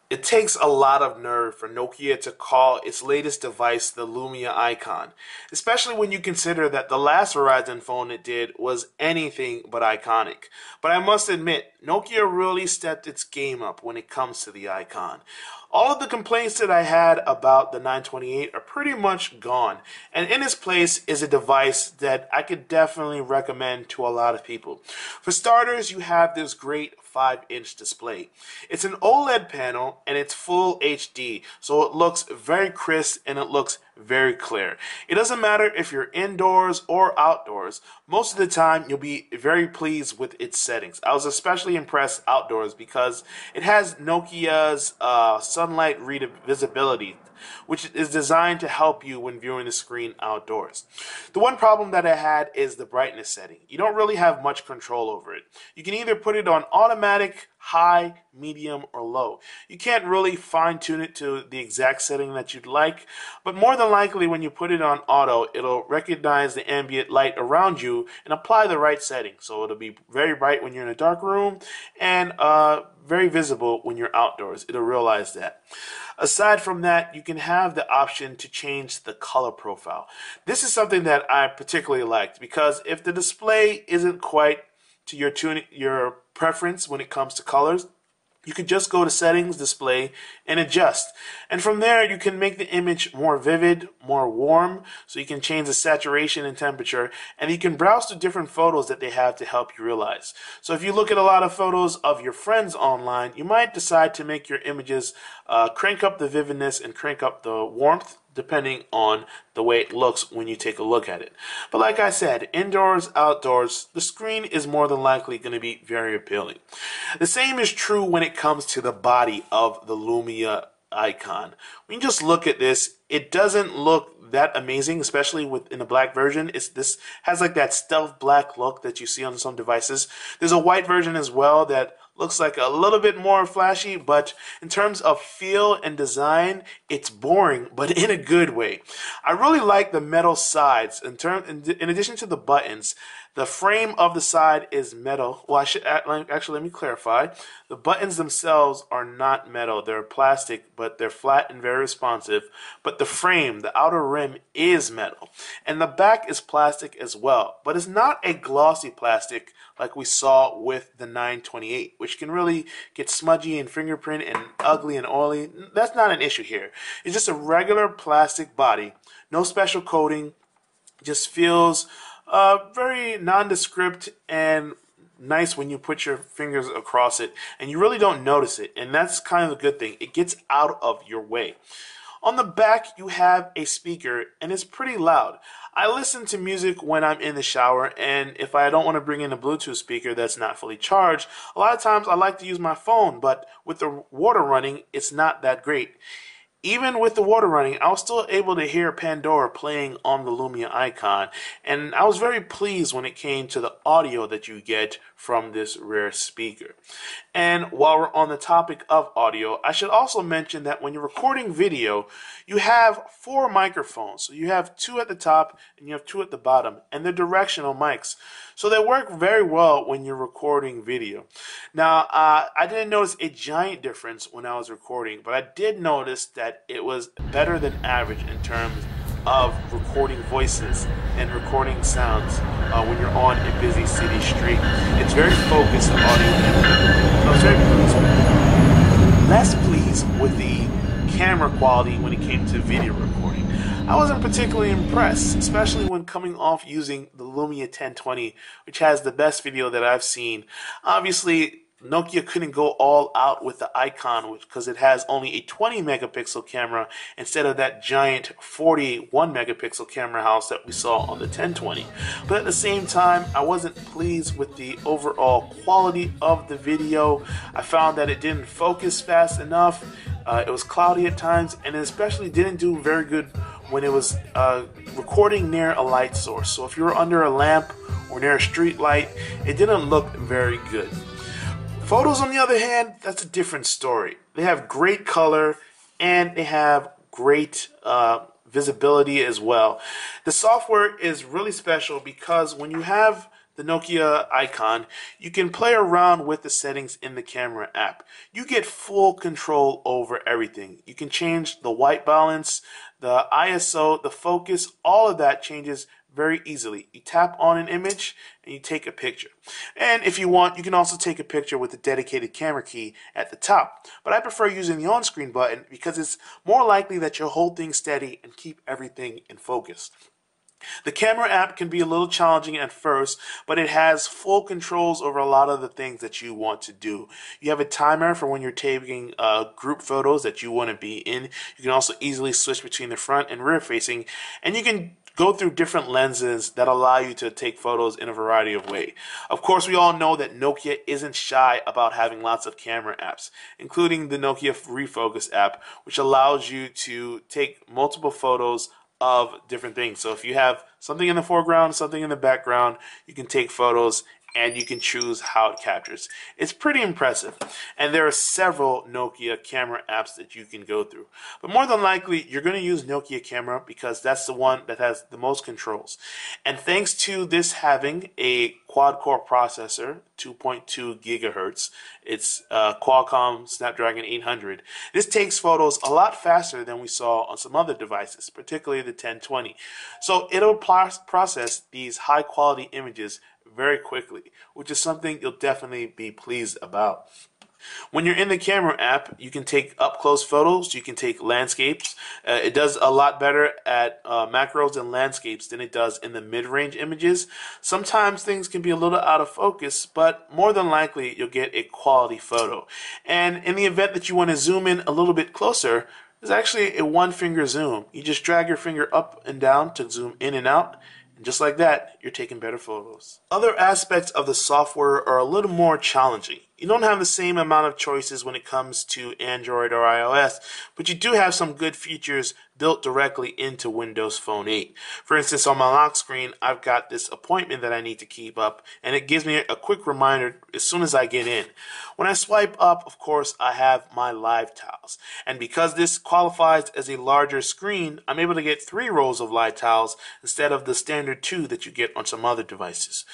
It takes a lot of nerve for Nokia to call its latest device the Lumia icon, especially when you consider that the last Verizon phone it did was anything but iconic. But I must admit, Nokia really stepped its game up when it comes to the icon. All of the complaints that I had about the 928 are pretty much gone, and in its place is a device that I could definitely recommend to a lot of people. For starters, you have this great 5-inch display. It's an OLED panel and it's full HD, so it looks very crisp and it looks very clear. It doesn't matter if you're indoors or outdoors. Most of the time, you'll be very pleased with its settings. I was especially impressed outdoors because it has Nokia's sunlight visibility, which is designed to help you when viewing the screen outdoors. The one problem that I had is the brightness setting. You don't really have much control over it. You can either put it on automatic, high, medium, or low. You can't really fine-tune it to the exact setting that you'd like, but more than likely when you put it on auto, it'll recognize the ambient light around you and apply the right setting. So it'll be very bright when you're in a dark room and very visible when you're outdoors. It'll realize that. Aside from that, you can have the option to change the color profile. This is something that I particularly liked because if the display isn't quite to your preference when it comes to colors, you could just go to settings, display, and adjust. And from there, you can make the image more vivid, more warm, so you can change the saturation and temperature, and you can browse to different photos that they have to help you realize. So if you look at a lot of photos of your friends online, you might decide to make your images crank up the vividness and crank up the warmth, depending on the way it looks when you take a look at it. But like I said, indoors, outdoors, the screen is more than likely going to be very appealing. The same is true when it comes to the body of the Lumia icon. When you just look at this, it doesn't look that amazing, especially in the black version. This has like that stealth black look that you see on some devices. There's a white version as well that looks like a little bit more flashy, but in terms of feel and design, it's boring, but in a good way. I really like the metal sides. In addition to the buttons, the frame of the side is metal. Well, actually, let me clarify. The buttons themselves are not metal. They're plastic, but they're flat and very responsive. But the frame, the outer rim, is metal. And the back is plastic as well. But it's not a glossy plastic like we saw with the 928, which can really get smudgy and fingerprint and ugly and oily. That's not an issue here. It's just a regular plastic body. No special coating. Just feels very nondescript and nice when you put your fingers across it, and you really don't notice it, and that's kind of a good thing. It gets out of your way. On the back, you have a speaker, and it's pretty loud. I listen to music when I'm in the shower, and if I don't want to bring in a Bluetooth speaker that's not fully charged, a lot of times I like to use my phone, but with the water running, it's not that great. Even with the water running, I was still able to hear Pandora playing on the Lumia icon, and I was very pleased when it came to the audio that you get from this rare speaker. And while we're on the topic of audio, I should also mention that when you're recording video, you have 4 microphones. So you have 2 at the top and you have 2 at the bottom, and they're directional mics. So they work very well when you're recording video. Now, I didn't notice a giant difference when I was recording, but I did notice that it was better than average in terms of recording voices and recording sounds when you're on a busy city street. It's very focused audio, so I was very pleased with it. Less pleased with the camera quality when it came to video recording. I wasn't particularly impressed, especially when coming off using the Lumia 1020, which has the best video that I've seen. Obviously, Nokia couldn't go all out with the icon because it has only a 20 megapixel camera instead of that giant 41 megapixel camera house that we saw on the 1020. But at the same time, I wasn't pleased with the overall quality of the video. I found that it didn't focus fast enough. It was cloudy at times, and it especially didn't do very good when it was recording near a light source. So if you were under a lamp or near a street light, it didn't look very good. Photos, on the other hand, that's a different story. They have great color and they have great visibility as well. The software is really special because when you have the Nokia icon, you can play around with the settings in the camera app. You get full control over everything. You can change the white balance, the ISO, the focus, all of that changes very easily. You tap on an image and you take a picture. And if you want, you can also take a picture with a dedicated camera key at the top. But I prefer using the on-screen button because it's more likely that you'll hold things steady and keep everything in focus. The camera app can be a little challenging at first, but it has full controls over a lot of the things that you want to do. You have a timer for when you're taking group photos that you want to be in. You can also easily switch between the front and rear facing, and you can go through different lenses that allow you to take photos in a variety of ways. Of course, we all know that Nokia isn't shy about having lots of camera apps, including the Nokia Refocus app, which allows you to take multiple photos of different things. So if you have something in the foreground, something in the background, you can take photos and you can choose how it captures. It's pretty impressive. And there are several Nokia camera apps that you can go through. But more than likely, you're going to use Nokia Camera because that's the one that has the most controls. And thanks to this having a quad-core processor, 2.2 gigahertz, it's Qualcomm Snapdragon 800. This takes photos a lot faster than we saw on some other devices, particularly the 1020. So it'll process these high-quality images very quickly, which is something you'll definitely be pleased about. When you're in the camera app, you can take up-close photos, you can take landscapes. It does a lot better at macros and landscapes than it does in the mid-range images. Sometimes things can be a little out of focus, but more than likely you'll get a quality photo. And in the event that you want to zoom in a little bit closer, there's actually a one-finger zoom. You just drag your finger up and down to zoom in and out. And just like that, you're taking better photos. Other aspects of the software are a little more challenging. You don't have the same amount of choices when it comes to Android or iOS, but you do have some good features built directly into Windows Phone 8. For instance, on my lock screen, I've got this appointment that I need to keep up, and it gives me a quick reminder as soon as I get in. When I swipe up, of course, I have my live tiles. And because this qualifies as a larger screen, I'm able to get 3 rows of live tiles instead of the standard 2 that you get on some other devices.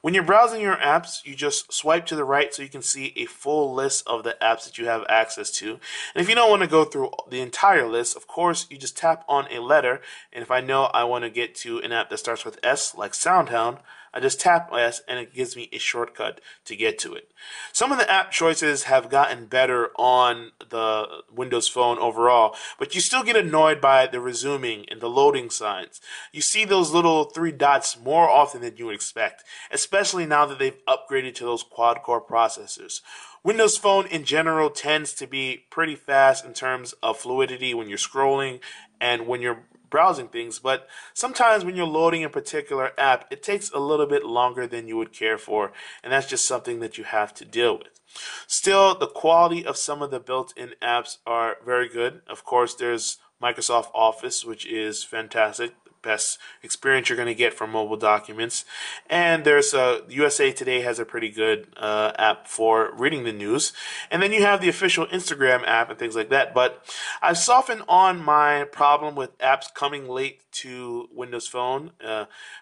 When you're browsing your apps, you just swipe to the right so you can see a full list of the apps that you have access to. And if you don't want to go through the entire list, of course, you just tap on a letter. And if I know I want to get to an app that starts with S, like SoundHound, I just tap S and it gives me a shortcut to get to it. Some of the app choices have gotten better on the Windows Phone overall, but you still get annoyed by the resuming and the loading signs. You see those little 3 dots more often than you would expect, especially now that they've upgraded to those quad-core processors. Windows Phone in general tends to be pretty fast in terms of fluidity when you're scrolling and when you're browsing things, but sometimes when you're loading a particular app, it takes a little bit longer than you would care for, and that's just something that you have to deal with. Still, the quality of some of the built-in apps are very good. Of course, there's Microsoft Office, which is fantastic. Best experience you're going to get from mobile documents. And there's USA Today has a pretty good app for reading the news. And then you have the official Instagram app and things like that. But I've softened on my problem with apps coming late to Windows Phone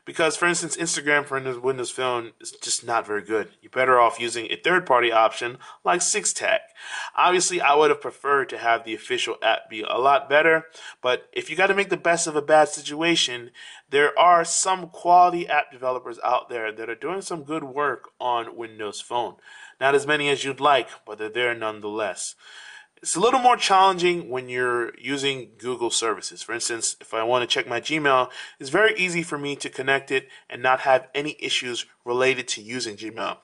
because, for instance, Instagram for Windows Phone is just not very good. You're better off using a third-party option like SixTag. Obviously, I would have preferred to have the official app be a lot better, but if you got to make the best of a bad situation, there are some quality app developers out there that are doing some good work on Windows Phone. Not as many as you'd like, but they're there nonetheless. It's a little more challenging when you're using Google services. For instance, if I want to check my Gmail, it's very easy for me to connect it and not have any issues related to using Gmail.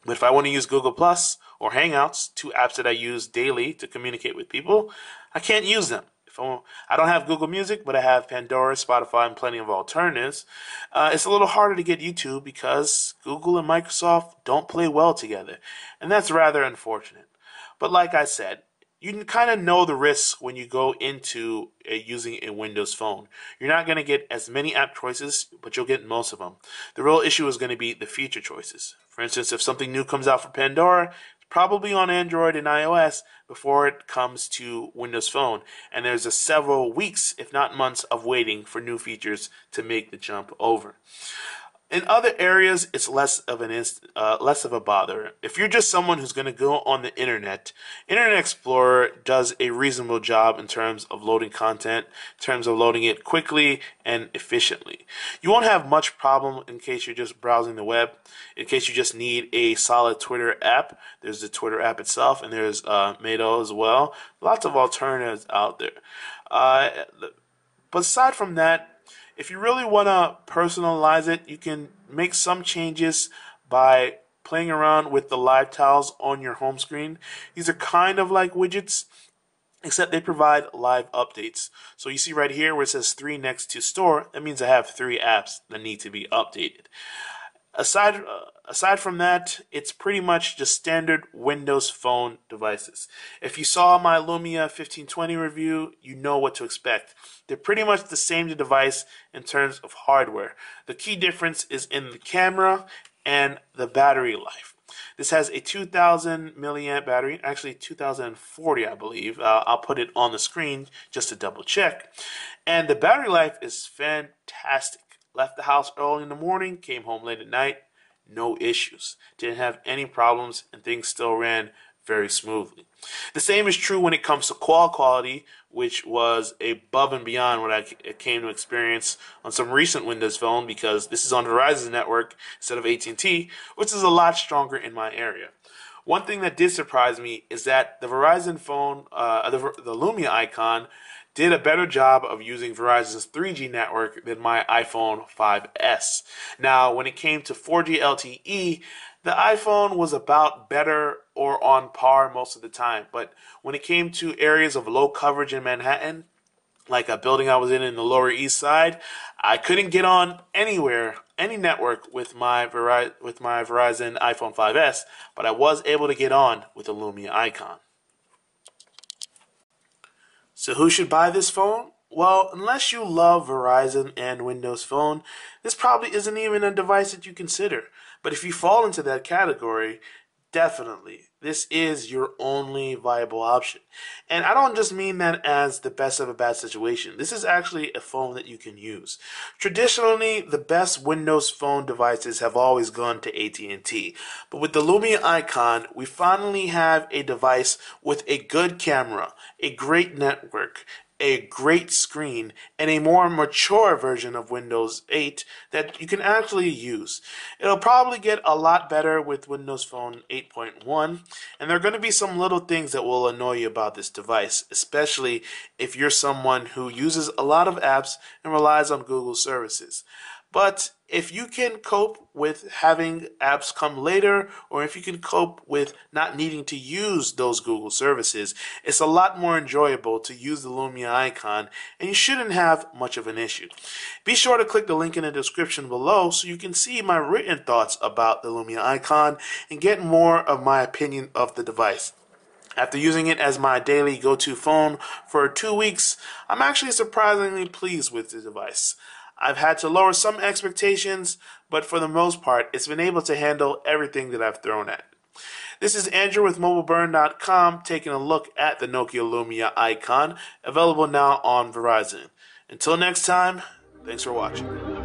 But if I want to use Google Plus or Hangouts, 2 apps that I use daily to communicate with people, I can't use them. I don't have Google Music, but I have Pandora, Spotify, and plenty of alternatives. It's a little harder to get YouTube because Google and Microsoft don't play well together, and that's rather unfortunate. But like I said, you can kind of know the risks when you go into using a Windows Phone. You're not going to get as many app choices, but you'll get most of them. The real issue is going to be the feature choices. For instance, if something new comes out for Pandora, it's probably on Android and iOS before it comes to Windows Phone. And there's several weeks, if not months, of waiting for new features to make the jump over. In other areas, it's less of a bother. If you're just someone who's going to go on the internet, Internet Explorer does a reasonable job in terms of loading content, in terms of loading it quickly and efficiently. You won't have much problem in case you're just browsing the web. In case you just need a solid Twitter app, there's the Twitter app itself, and there's Mado as well. Lots of alternatives out there. Uh, but aside from that, if you really want to personalize it, you can make some changes by playing around with the live tiles on your home screen. These are kind of like widgets, except they provide live updates. So you see right here where it says 3 next to store, that means I have 3 apps that need to be updated. Aside from that, it's pretty much just standard Windows Phone devices. If you saw my Lumia 1520 review, you know what to expect. They're pretty much the same device in terms of hardware. The key difference is in the camera and the battery life. This has a 2000 milliamp battery, actually 2040 I believe. I'll put it on the screen just to double check. And the battery life is fantastic. Left the house early in the morning, came home late at night, no issues. Didn't have any problems, and things still ran very smoothly. The same is true when it comes to call quality, which was above and beyond what I came to experience on some recent Windows Phone, because this is on Verizon network instead of AT&T, which is a lot stronger in my area. One thing that did surprise me is that the Verizon phone, the Lumia icon, did a better job of using Verizon's 3G network than my iPhone 5S. Now, when it came to 4G LTE, the iPhone was about better or on par most of the time. But when it came to areas of low coverage in Manhattan, like a building I was in the Lower East Side, I couldn't get on anywhere, any network with my Verizon iPhone 5S, but I was able to get on with the Lumia icon. So who should buy this phone? Well, unless you love Verizon and Windows Phone, this probably isn't even a device that you consider. But if you fall into that category, definitely, this is your only viable option. And I don't just mean that as the best of a bad situation. This is actually a phone that you can use. Traditionally, the best Windows Phone devices have always gone to AT&T. But with the Lumia icon, we finally have a device with a good camera, a great network, a great screen, and a more mature version of Windows 8 that you can actually use. It'll probably get a lot better with Windows Phone 8.1, and there are going to be some little things that will annoy you about this device, especially if you're someone who uses a lot of apps and relies on Google services. But if you can cope with having apps come later, or if you can cope with not needing to use those Google services, it's a lot more enjoyable to use the Lumia icon, and you shouldn't have much of an issue. Be sure to click the link in the description below so you can see my written thoughts about the Lumia icon and get more of my opinion of the device. After using it as my daily go-to phone for 2 weeks, I'm actually surprisingly pleased with the device. I've had to lower some expectations, but for the most part, it's been able to handle everything that I've thrown at it. This is Andrew with mobileburn.com taking a look at the Nokia Lumia icon, available now on Verizon. Until next time, thanks for watching.